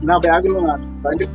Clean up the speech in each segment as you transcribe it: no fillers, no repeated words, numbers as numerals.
నా బ్యాగులో బండి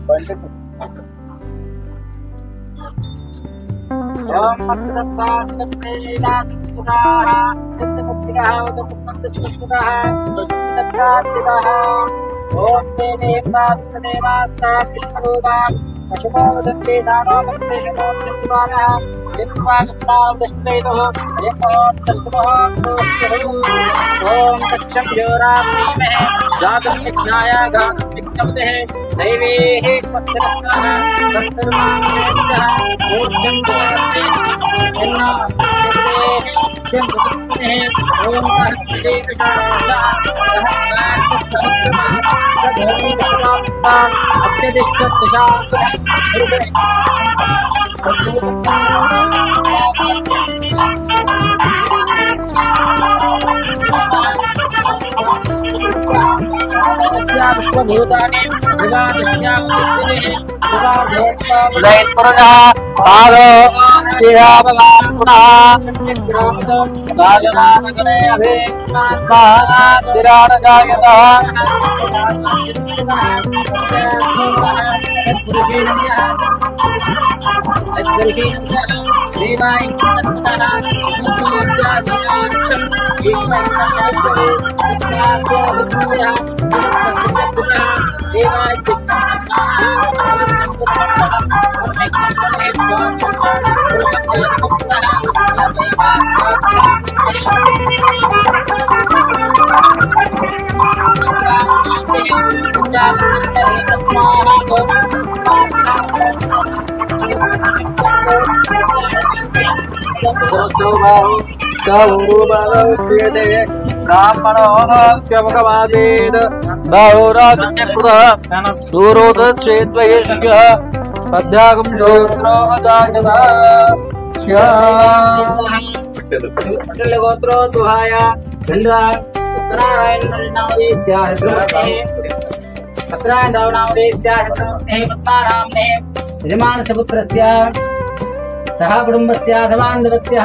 सह कुटुंबस्य समान्धवस्य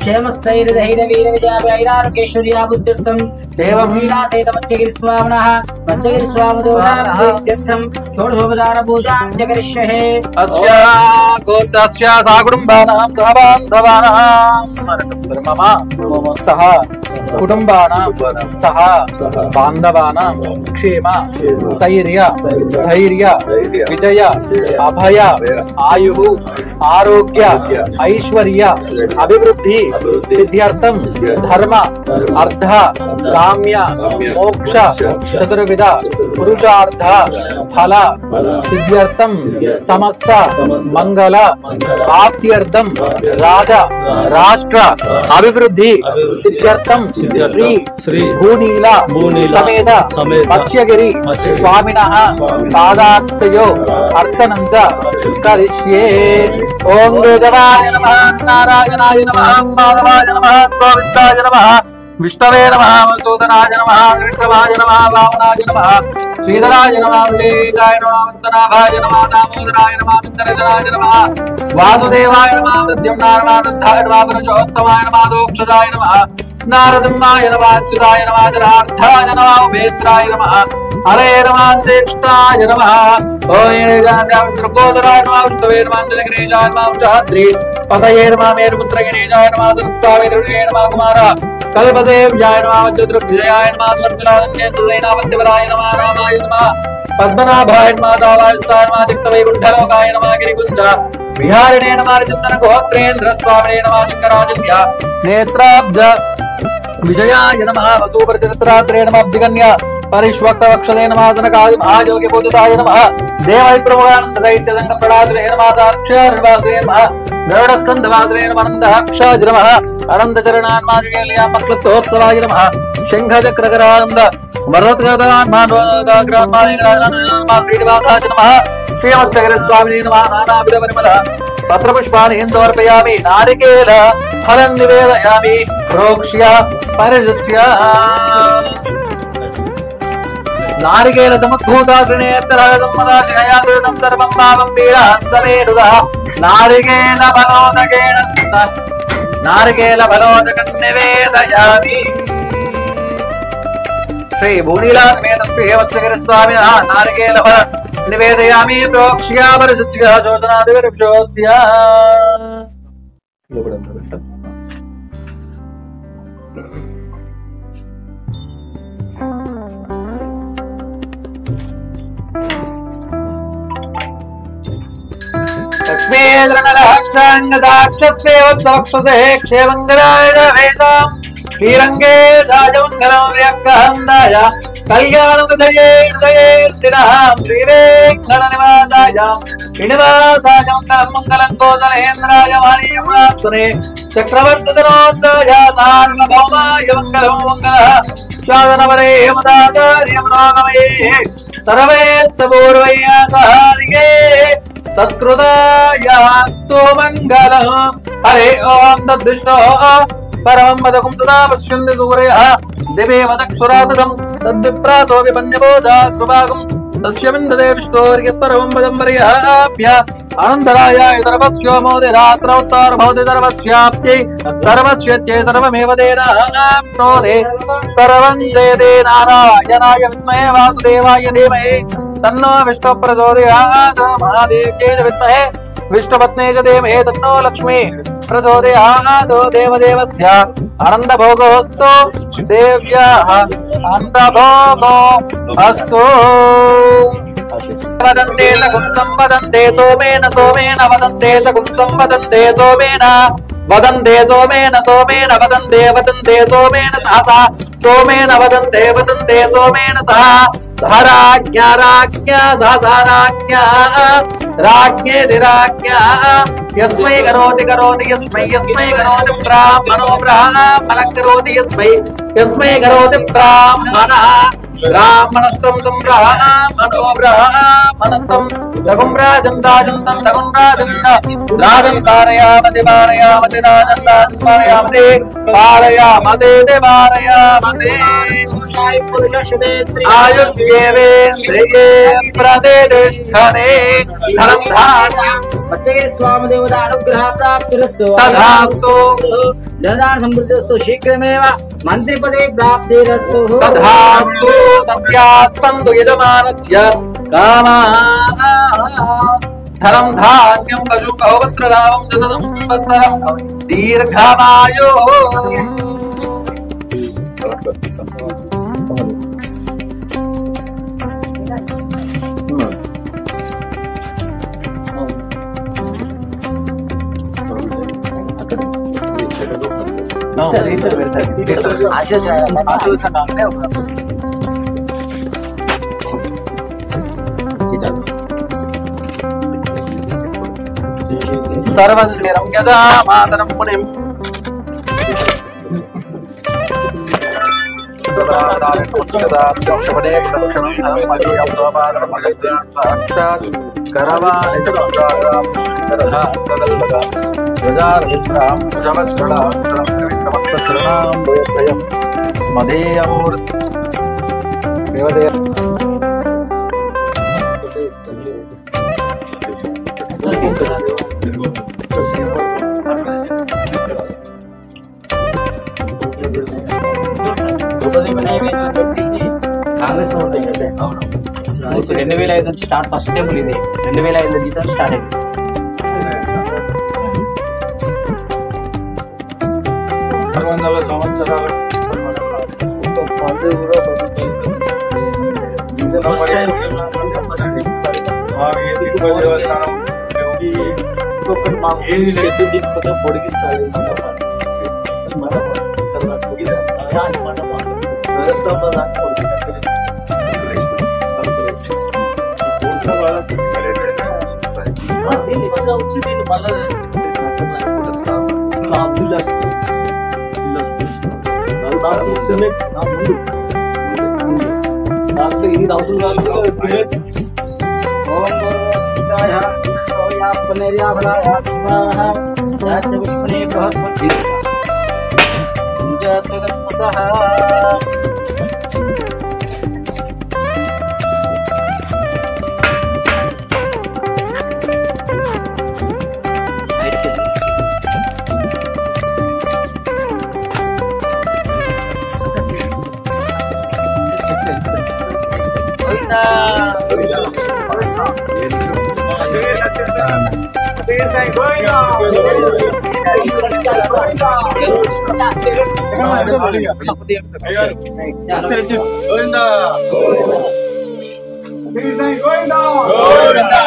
क्षेमस्थैर्धैर्यवीरविजयारोग्यैश्वर्याबुद्ध्यर्थं देवभूमिलासहितमच्चगिरिस्वामिनः मच्चगिरिस्वामदेवतार्थं षोडशोपचारपूजां च करिष्ये। अस्य गोत्रस्य सह कुटुंबानां सह बान्धवानां सह कुटुंबानां सह बान्धवानां क्षेम स्थैर्य धैर्य विजय अभय आयुः आरोग्य ऐश्वर्य अभिवृद्धि सिद्ध्यर्थं धर्म अर्थ काम्य मोक्ष चतुर्विध पुरुषार्थ फल सिद्ध्यर्थं समस्त मंगल प्राप्त्यर्थं राज राष्ट्र अभिवृद्धि सिद्ध्यर्थं श्री भूनील समेत मत्स्यगिरि स्वामिनः पादार्चयो अर्चनं च करिष्ये। ओम गजाननाय नमः, नारायणाय नमः, माधवाय नमः, गोविंदाय नमः, विष्णवे नमः, मधुसूदनाय नमः, विक्रमाय नमः, वामनाय नमः, श्रीधराय नमः, विवेकाय नमः, वन्दनाभाय नमः, दामोदराय नमः, विन्दरजनाय नमः, वासुदेवाय नमः, प्रद्युम्नाय नमः, दत्ताय नमः, पुरुषोत्तमाय नमः, दोक्षजाय नमः, नारदम्माय नमः, अच्युताय नमः, जनार्दनाय नमः, उपेत्राय नमः, हरे नमः, श्रेष्ठाय नमः, ओंकाराय नमः, विष्णवे नमः, जलगिरीशाय नमः, उषाद्रि पतये नमः, मेरुपुत्रगिरीशाय नमः, सरस्वती नमः, कुमार कल्पदेव्याय नमः, ज्योतिर्विजयाय नमः, द्वर्जनान्यसेनापतिवराय नमः, रामाय नमः, पद्मनाभाय नमः, दावायस्ताय नमः, दिक्तवैकुण्ठलोकाय नमः, गिरिकुञ्ज विहारिणे नमः, चिन्तनगोत्रेन्द्र स्वामिने नमः, लिङ्गराजन्य नेत्राब्ज विजयाय नमः, वसूपरिचरित्रात्रे नमः, अब्धिकन्या परिष्वक्तवक्षदे नमः, जनकादि महायोगी बोधिताय नमः, देवैप्रमुखानन्द दैत्य संकपडाद्रे नमः, दाक्षार्वासे नमः, गरुडस्कन्धवाद्रे नमः, नन्दहक्षाज नमः, अनन्तचरणान्मार्गेलया मक्लत्तोत्सवाय नमः, शङ्खचक्रकरानन्द वरदगदान्मानोदाग्रान्मानिग्रान्मानिग्रान्मा श्रीनिवासाय नमः, श्रीमत्सगरस्वामिने नमः, नानाविधपरिमल पत्रपुष्पाणि समर्पयामि, नारिकेल फलं निवेदयामि, प्रोक्ष्य परिदृश्य नारिकेल समुद्भूताग्रणेत्तरागमदाशयादृतं सर्वं भावं वीरहंसमेरुदः नारिकेल फलोदकेन नारिकेल फलोदकं निवेदयामि। श्री भूनीलामेतस्वे वत्सगिरिस्वामिनः नारिकेलः निवेदयामि प्रोक्ष्यामरजत्सिगः जोजनादिविरक्षोत्य लक्ष्मीन्द्रनलहक्षाङ्गदाक्षस्वे वत्सवक्षसे क्षेमङ्गलाय वेदाम् श्रीरङ्गे राजमङ्गलं व्यक्तहन्दाय कल्याणमुदये हृदये स्थिरः श्रीवेङ्कटनिवासाय श्रीनिवासाय मङ्गलं कोसलेन्द्राय वाणीयप्राप्तने चक्रवर्तितनोत्ताय सार्वभौमाय मङ्गलं मङ्गलः शादनवरे हेमदाचार्यमनोगमये सर्वेस्तपूर्वैयासहारिके सत्कृतायास्तु मङ्गलम् हरे ओम तद्विष्णो परमं पदकं तदा पश्यन्ति सूरयः दिवे वदक्षुरातदं तद्विप्रासो विपन्यबोधा सुभागं तस्य विन्दते विष्णोर्यः परमं पदं पर्याप्य अनन्तराय सर्वस्य मोदे रात्रौत्तरभवति सर्वस्याप्त्यै सर्वस्यत्यै सर्वमेव तेनाप्नोति सर्वं जयते नारायणाय विद्महे वासुदेवाय धीमहि तन्नो विष्णुः प्रचोदयात् महादेव्यै विद्महे विष्णुपत्न्यै च धीमहि तन्नो लक्ष्मी प्रचोदयात् देवदेवस्य आनन्दभोगोऽस्तु देव्याः आनन्दभोगो अस्तु वदन्ते सकुंसं वदन्ते सोमेन सोमेन वदन्ते सकुंसं वदन्ते सोमेन वदन्ते सोमेन सोमेन वदन्ते वदन्ते सोमेन सहसा सोमेन वदन्ते वदन्ते सोमेन सह राज्ञा राज्ञा सहसा राज्ञा राज्ञेतिराज्ञा यस्मै करोति करोति यस्मै यस्मै करोति ब्राह्मणो ब्राह्मणः करोति यस्मै करोति ब्राह्मणः ब्राह्मणस्तं तं ब्राह्मणो ब्राह्मणस्तं रघुं राजं राजं तं रघुं राजं कारयामति पारयामति राजं राजं पारयामति पारयामति पारयामति आयुष्येवेन्द्रिये प्रतिष्ठते धनं धान्यं स्वामदेवता अनुग्रह प्राप्तिरस्तु तथास्तु धनदान समृद्धिरस्तु शीघ्रमेव मंत्रिपदे प्राप्तिरस्तु तथास्तु सत्यास्तन्तु यजमानस्य कामाः धनं धान्यं पशुपौत्ररावं च संवत्सरं दीर्घमायुः सर्वस्मिरं यदा मातरं मुनिं కాంగ్రెస్ 2005 నుంచి స్టార్ట్ ఫస్ట్ టేబుల్ ఇది 2005 నుంచి స్టార్ట్ అయింది పొడిగించాలి గోవిందా